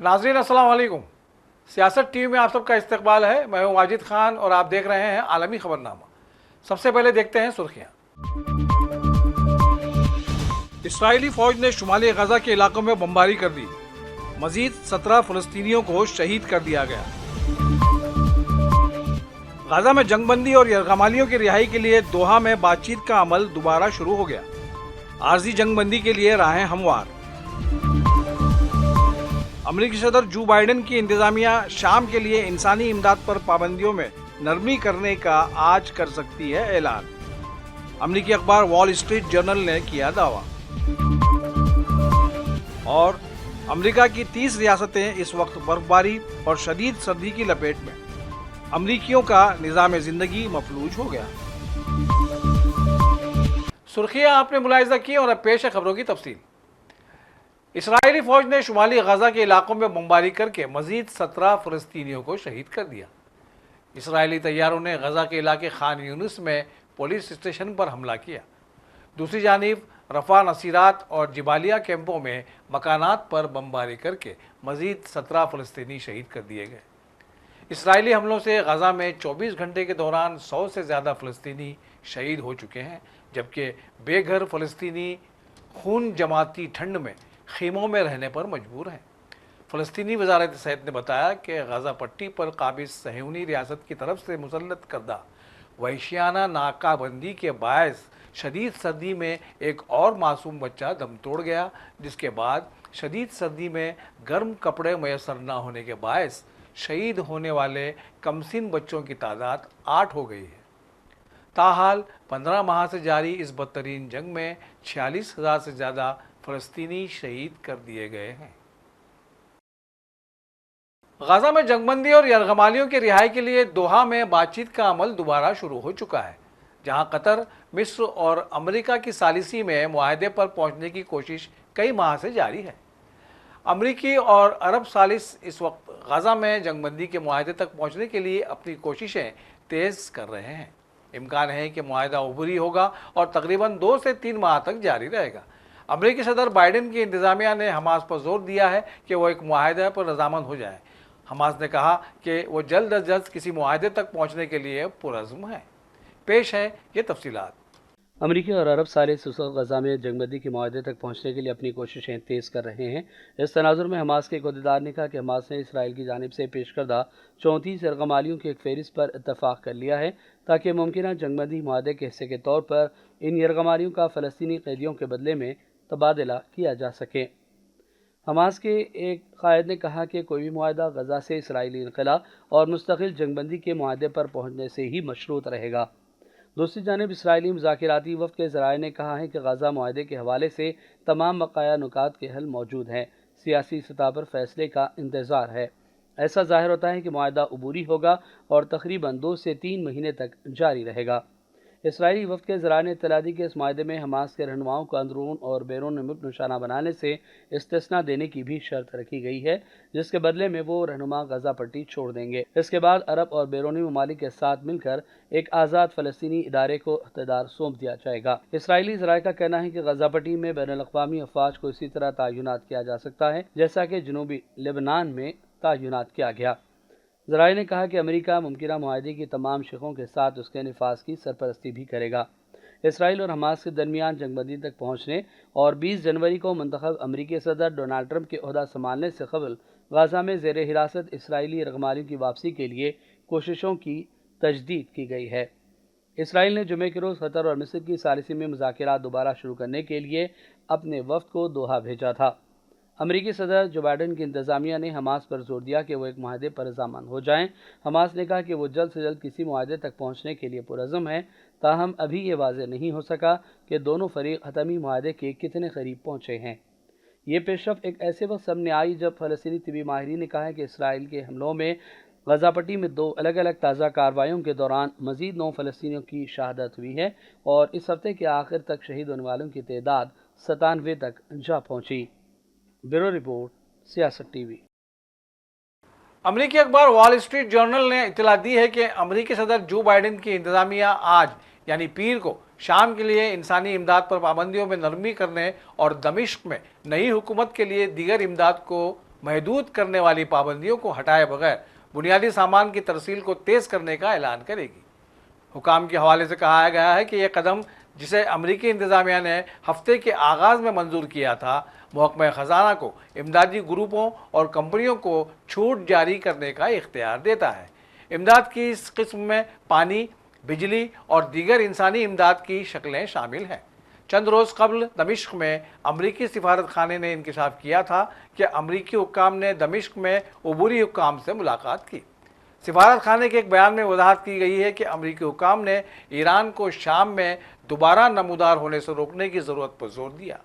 नाज़रीन अस्सलाम वालेकुम। सियासत टीवी में आप सबका इस्तकबाल है। मैं हूं वाजिद खान और आप देख रहे हैं आलमी खबरनामा। सबसे पहले देखते हैं सुर्खियां। इसराइली फौज ने शुमाली गजा के इलाकों में बमबारी कर दी। मजीद 17 फलस्तीनियों को शहीद कर दिया गया। गजा में जंगबंदी और यरगमालियों की रिहाई के लिए दोहा में बातचीत का अमल दोबारा शुरू हो गया। आर्जी जंगबंदी के लिए राहें हमवार। अमेरिकी सदर जो बाइडेन की इंतजामिया शाम के लिए इंसानी इमदाद पर पाबंदियों में नरमी करने का आज कर सकती है ऐलान। अमेरिकी अखबार वॉल स्ट्रीट जर्नल ने किया दावा। और अमेरिका की 30 रियासतें इस वक्त बर्फबारी और शदीद सर्दी की लपेट में। अमेरिकियों का निज़ाम जिंदगी मफलूज हो गया। सुर्खियां आपने मुलाहिजा की और अब पेश है खबरों की तफसील। इसराइली फौज ने शुमाली गजा के इलाकों में बमबारी करके मजीद 17 फलस्तीनियों को शहीद कर दिया। इसराइली तैयारों ने गजा के इलाके खान यूनिस में पुलिस स्टेशन पर हमला किया। दूसरी जानिब रफा, नसीरात और जिबालिया कैंपों में मकानात पर बमबारी करके मजीद 17 फलस्तीनी शहीद कर दिए गए। इसराइली हमलों से गजा में 24 घंटे के दौरान 100 से ज़्यादा फलस्तीनी शहीद हो चुके हैं, जबकि बेघर फलस्तीनी खून जमाती ठंड में खीमों में रहने पर मजबूर हैं। फ़लस्तीनी वज़ारत सेहत ने बताया कि गजा पट्टी पर काबिज़ सहयूनी रियासत की तरफ से मुसल्लत करदा वहशियाना नाकाबंदी के बायस शदीद सर्दी में एक और मासूम बच्चा दम तोड़ गया, जिसके बाद शदीद सर्दी में गर्म कपड़े मैसर न होने के बायस शहीद होने वाले कमसिन बच्चों की तादाद 8 हो गई है। ताहाल 15 माह से जारी इस बदतरीन जंग में 46,000 से ज़्यादा फ़लस्तीनी शहीद कर दिए गए हैं। गजा में जंगबंदी और यरगमालियों की रिहाई के लिए दोहा में बातचीत का अमल दोबारा शुरू हो चुका है, जहां कतर, मिस्र और अमेरिका की सालिसी में मुआहदे पर पहुंचने की कोशिश कई माह से जारी है। अमेरिकी और अरब सालिस इस वक्त गजा में जंगबंदी के मुआहदे तक पहुंचने के लिए अपनी कोशिशें तेज़ कर रहे हैं। इम्कान है कि मुआहदा उबरी होगा और तकरीबन 2 से 3 माह तक जारी रहेगा। अमेरिकी सदर बाइडेन की इंतजामिया ने हमास पर जोर दिया है कि वो एक मुआहदे पर रजामंद हो जाए। हमास ने कहा कि वो जल्द अज जल्द किसी मुआहदे तक पहुंचने के लिए पुरज़्म है। पेश है ये तफसीलात। अमेरिकी और अरब सालिस इस वक्त गजा में जंगबंदी के मुआहदे तक पहुंचने के लिए अपनी कोशिशें तेज़ कर रहे हैं। इस तनाजुर में हमास के एक अहदेदार ने कहा कि हमास ने इसराइल की जानिब से पेश करदा 34 यरगमालियों की एक फहरिस्त पर इतफाक़ कर लिया है, ताकि मुमकिन जंगबंदी मुआहदे के हिस्से के तौर पर इन यरगमालियों का फ़लस्तीनी कैदियों के बदले में तबादला किया जा सके। हमास के एक कायद ने कहा कि कोई भी मुआहदा गजा से इसराइली इनक़िला और मुस्तकिल जंगबंदी के मुआहदे पर पहुँचने से ही मशरूत रहेगा। दूसरी जानिब इसराइली मुज़ाकिराती वफ़द के ज़राए ने कहा है कि गजा मुआहदे के हवाले से तमाम बकाया नुकात के हल मौजूद हैं, सियासी सतह पर फ़ैसले का इंतज़ार है। ऐसा ज़ाहिर होता है कि मुआहदा अबूरी होगा और तकरीबन 2 से 3 महीने तक जारी रहेगा। इसराइली वफ़द के ज़राए ने इत्तला दी कि इस मुआहदे में हमास के रहनुमाओं को अंदरून और बैरून मुल्क निशाना बनाने से इस्तिस्ना देने की भी शर्त रखी गई है, जिसके बदले में वो रहनुमा गजा पट्टी छोड़ देंगे। इसके बाद अरब और बैरूनी ममालिक के साथ मिलकर एक आज़ाद फ़लस्तीनी इदारे को इख्तियार सौंप दिया जाएगा। इसराइली ज़राए का कहना है कि गजा पट्टी में बैनुल अक़वामी अफ़वाज को इसी तरह तैनात किया जा सकता है जैसा कि जनूबी लेबनान में तैनात किया गया। ज़राए ने कहा कि अमेरिका मुमकिना मुआहदे की तमाम शिकों के साथ उसके निफाज की सरपरस्ती भी करेगा। इसराइल और हमास के दरमियान जंगबंदी तक पहुँचने और 20 जनवरी को मुंतखब अमेरिकी सदर डोनाल्ड ट्रंप के ओहदा संभालने से कबल गजा में ज़ेर हिरासत इसराइली यरगमालियों की वापसी के लिए कोशिशों की तजदीद की गई है। इसराइल ने जुमे के रोज़ कतर और मिस्र की सालिसी में मुज़ाकिरात दोबारा शुरू करने के लिए अपने वफ़द को दोहा भेजा था। अमेरिकी सदर जो बाइडेन की इंतज़ामिया ने हमास पर जोर दिया कि वो एक मुआहदे पर रज़ामंद हो जाएं। हमास ने कहा कि वो जल्द से जल्द किसी मुआहदे तक पहुंचने के लिए पुरज़्म है, ताहम अभी ये वाज़ेह नहीं हो सका कि दोनों फरीक हतमी मुआहदे के कितने करीब पहुँचे हैं। ये पेशरफ़्त एक ऐसे वक्त सामने आई जब फ़लस्तीनी तिबी माहिरीन ने कहा है कि इसराइल के हमलों में गजा पट्टी में 2 अलग अलग ताज़ा कार्रवाइयों के दौरान मज़ीद 9 फ़लस्तीनियों की शहादत हुई है और इस हफ्ते के आखिर तक शहीद होने वालों की तादाद 97 तक जा पहुँची। ब्यूरो रिपोर्ट, सियासत टीवी। अमेरिकी अखबार वॉल स्ट्रीट जर्नल ने इत्तला दी है कि अमेरिकी सदर जो बाइडेन की इंतजामिया आज यानी पीर को शाम के लिए इंसानी इमदाद पर पाबंदियों में नरमी करने और दमिश्क में नई हुकूमत के लिए दीगर इमदाद को محدود کرنے والی پابندیوں کو ہٹائے بغیر بنیادی سامان کی ترسیل کو تیز کرنے کا اعلان کرے گی۔ حکام کے حوالے سے کہا گیا ہے کہ یہ قدم، جسے امریکی انتظامیہ نے ہفتے کے آغاز میں منظور کیا تھا، محکمہ خزانہ کو امدادی گروپوں اور کمپنیوں کو چھوٹ جاری کرنے کا اختیار دیتا ہے۔ امداد کی اس قسم میں پانی، بجلی اور دیگر انسانی امداد کی شکلیں شامل ہیں۔ چند روز قبل دمشق میں امریکی سفارت خانے نے انکشاف کیا تھا کہ امریکی حکام نے دمشق میں عبوری حکام سے ملاقات کی۔ سفارت خانے کے ایک بیان میں وضاحت کی گئی ہے کہ امریکی حکام نے ایران کو شام میں دوبارہ نمودار ہونے سے روکنے کی ضرورت پر زور دیا۔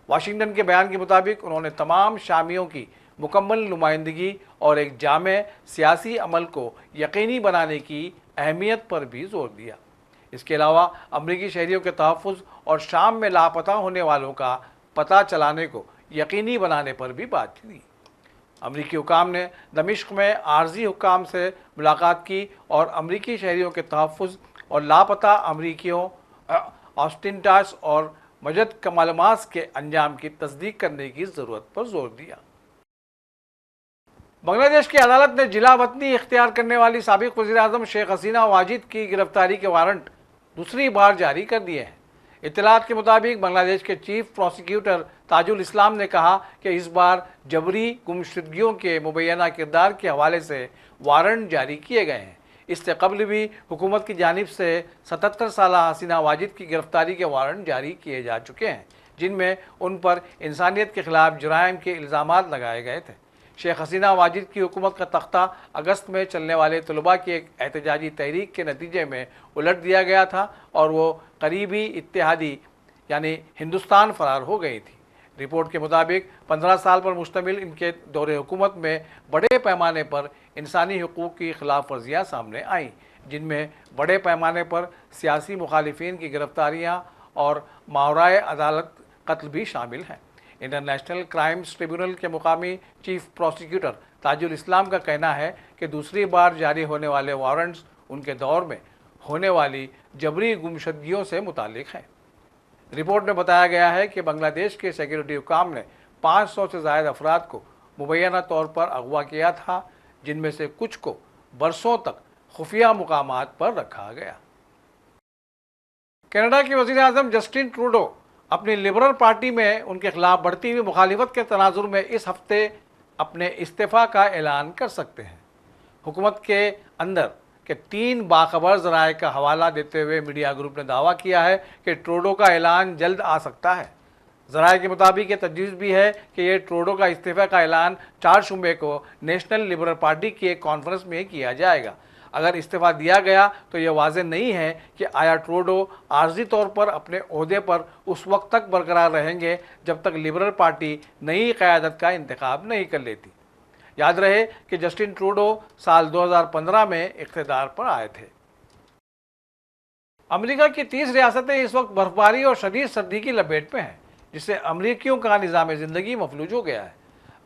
واشنگٹن کے بیان کے مطابق انہوں نے تمام شامیوں کی مکمل نمائندگی اور ایک جامع سیاسی عمل کو یقینی بنانے کی اہمیت پر بھی زور دیا۔ اس کے علاوہ امریکی شہریوں کے تحفظ اور شام میں لاپتہ ہونے والوں کا پتہ چلانے کو یقینی بنانے پر بھی بات کی۔ امریکی حکام نے دمشق میں عارضی حکام سے ملاقات کی اور امریکی شہریوں کے تحفظ اور لاپتہ امریکیوں آسٹن ٹاس اور مجد کمالماس کے انجام کی تصدیق کرنے کی ضرورت پر زور دیا۔ بنگلہ دیش کی عدالت نے جلا وطنی اختیار کرنے والی سابق وزیر اعظم شیخ حسینہ واجد کی گرفتاری کے وارنٹ دوسری بار جاری کر دیے ہیں۔ اطلاعات کے مطابق بنگلہ دیش کے چیف پروسیکیوٹر تاج الاسلام نے کہا کہ اس بار جبری گمشدگیوں کے مبینہ کردار کے حوالے سے وارنٹ جاری کیے گئے ہیں۔ اس سے قبل بھی حکومت کی جانب سے 77 سالہ حسینہ واجد کی گرفتاری کے وارنٹ جاری کیے جا چکے ہیں، جن میں ان پر انسانیت کے خلاف جرائم کے الزامات لگائے گئے تھے۔ شیخ حسینہ واجد کی حکومت کا تختہ اگست میں چلنے والے طلباء کی ایک احتجاجی تحریک کے نتیجے میں الٹ دیا گیا تھا اور وہ قریبی اتحادی یعنی ہندوستان فرار ہو گئی تھی۔ رپورٹ کے مطابق 15 سال پر مشتمل ان کے دور حکومت میں بڑے پیمانے پر انسانی حقوق کی خلاف ورزیاں سامنے آئیں، جن میں بڑے پیمانے پر سیاسی مخالفین کی گرفتاریاں اور ماورائے عدالت قتل بھی شامل ہیں۔ انٹرنیشنل کرائمز ٹریبیونل کے مقامی چیف پروسیکیوٹر تاج الاسلام کا کہنا ہے کہ دوسری بار جاری ہونے والے وارنٹس ان کے دور میں ہونے والی جبری گمشدگیوں سے متعلق ہیں۔ رپورٹ میں بتایا گیا ہے کہ بنگلہ دیش کے سیکیورٹی حکام نے 500 سے زائد افراد کو مبینہ طور پر اغوا کیا تھا، جن میں سے کچھ کو برسوں تک خفیہ مقامات پر رکھا گیا۔ کینیڈا کے وزیر اعظم جسٹن ٹروڈو اپنی لبرل پارٹی میں ان کے خلاف بڑھتی ہوئی مخالفت کے تناظر میں اس ہفتے اپنے استعفیٰ کا اعلان کر سکتے ہیں۔ حکومت کے اندر کے 3 باخبر ذرائع کا حوالہ دیتے ہوئے میڈیا گروپ نے دعویٰ کیا ہے کہ ٹروڈو کا اعلان جلد آ سکتا ہے۔ ذرائع کے مطابق یہ تجویز بھی ہے کہ یہ ٹروڈو کا استعفیٰ کا اعلان 4 شنبے کو نیشنل لبرل پارٹی کی ایک کانفرنس میں کیا جائے گا۔ اگر استعفیٰ دیا گیا تو یہ واضح نہیں ہے کہ آیا ٹروڈو عارضی طور پر اپنے عہدے پر اس وقت تک برقرار رہیں گے جب تک لبرل پارٹی نئی قیادت کا انتخاب نہیں کر لیتی۔ یاد رہے کہ جسٹن ٹروڈو سال 2015 میں اقتدار پر آئے تھے۔ امریکہ کی 30 ریاستیں اس وقت برفباری اور شدید سردی کی لپیٹ میں ہیں، جس سے امریکیوں کا نظام زندگی مفلوج ہو گیا ہے۔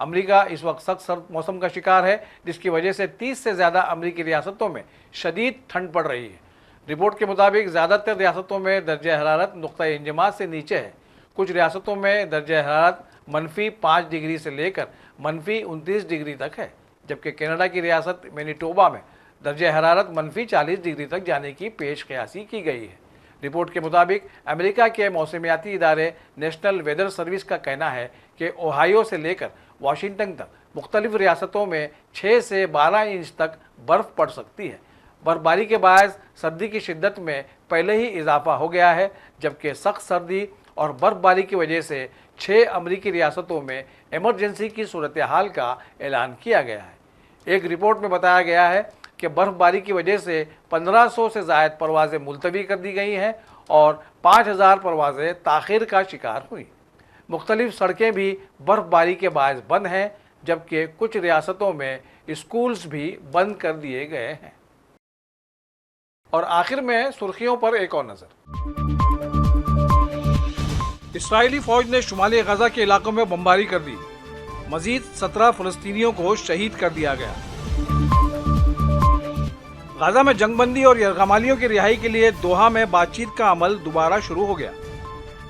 امریکہ اس وقت سخت سرد موسم کا شکار ہے، جس کی وجہ سے 30 سے زیادہ امریکی ریاستوں میں شدید ٹھنڈ پڑ رہی ہے۔ رپورٹ کے مطابق زیادہ تر ریاستوں میں درجہ حرارت نقطہ انجماد سے نیچے ہے۔ کچھ ریاستوں میں درجہ حرارت -5 ڈگری سے لے کر -29 ڈگری تک ہے، جبکہ کینیڈا کی ریاست مینیٹوبا میں درجہ حرارت -40 ڈگری تک جانے کی پیش قیاسی کی گئی ہے۔ رپورٹ کے مطابق امریکہ کے موسمیاتی ادارے نیشنل ویدر سروس کا کہنا ہے کہ اوہایو سے لے کر واشنگٹن تک مختلف ریاستوں میں 6 سے 12 انچ تک برف پڑ سکتی ہے۔ برفباری کے باعث سردی کی شدت میں پہلے ہی اضافہ ہو گیا ہے، جبکہ سخت سردی اور برفباری کی وجہ سے 6 امریکی ریاستوں میں ایمرجنسی کی صورتحال کا اعلان کیا گیا ہے۔ ایک رپورٹ میں بتایا گیا ہے کہ برفباری کی وجہ سے 1500 سے زائد پروازیں ملتوی کر دی گئی ہیں اور 5000 پروازیں تاخیر کا شکار ہوئیں۔ مختلف سڑکیں بھی برف باری کے باعث بند ہیں، جبکہ کچھ ریاستوں میں اسکولز بھی بند کر دیے گئے ہیں۔ اور آخر میں سرخیوں پر ایک اور نظر۔ اسرائیلی فوج نے شمالی غزہ کے علاقوں میں بمباری کر دی، مزید 17 فلسطینیوں کو شہید کر دیا گیا۔ غزہ میں جنگ بندی اور یرغمالیوں کی رہائی کے لیے دوحہ میں بات چیت کا عمل دوبارہ شروع ہو گیا۔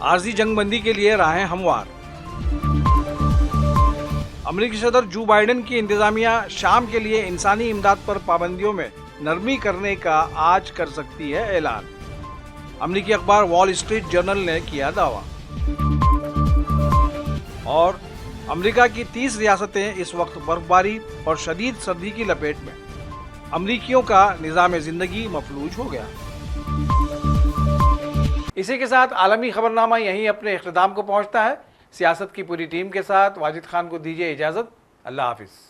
عارضی جنگ بندی کے لیے راہیں ہموار۔ अमरीकी सदर जो बाइडेन की इंतजामिया शाम के लिए इंसानी इमदाद पर पाबंदियों में नरमी करने का आज कर सकती है ऐलान। अमरीकी अखबार वॉल स्ट्रीट जर्नल ने किया दावा। और अमेरिका की 30 रियासतें इस वक्त बर्फबारी और शदीद सर्दी की लपेट में। अमरीकियों का निज़ाम ज़िंदगी मफलूज हो गया। इसी के साथ आलमी खबरनामा यहीं अपने इख्तिताम को पहुंचता है। सियासत की पूरी टीम के साथ वाजिद खान को दीजिए इजाज़त। अल्लाह हाफिज़।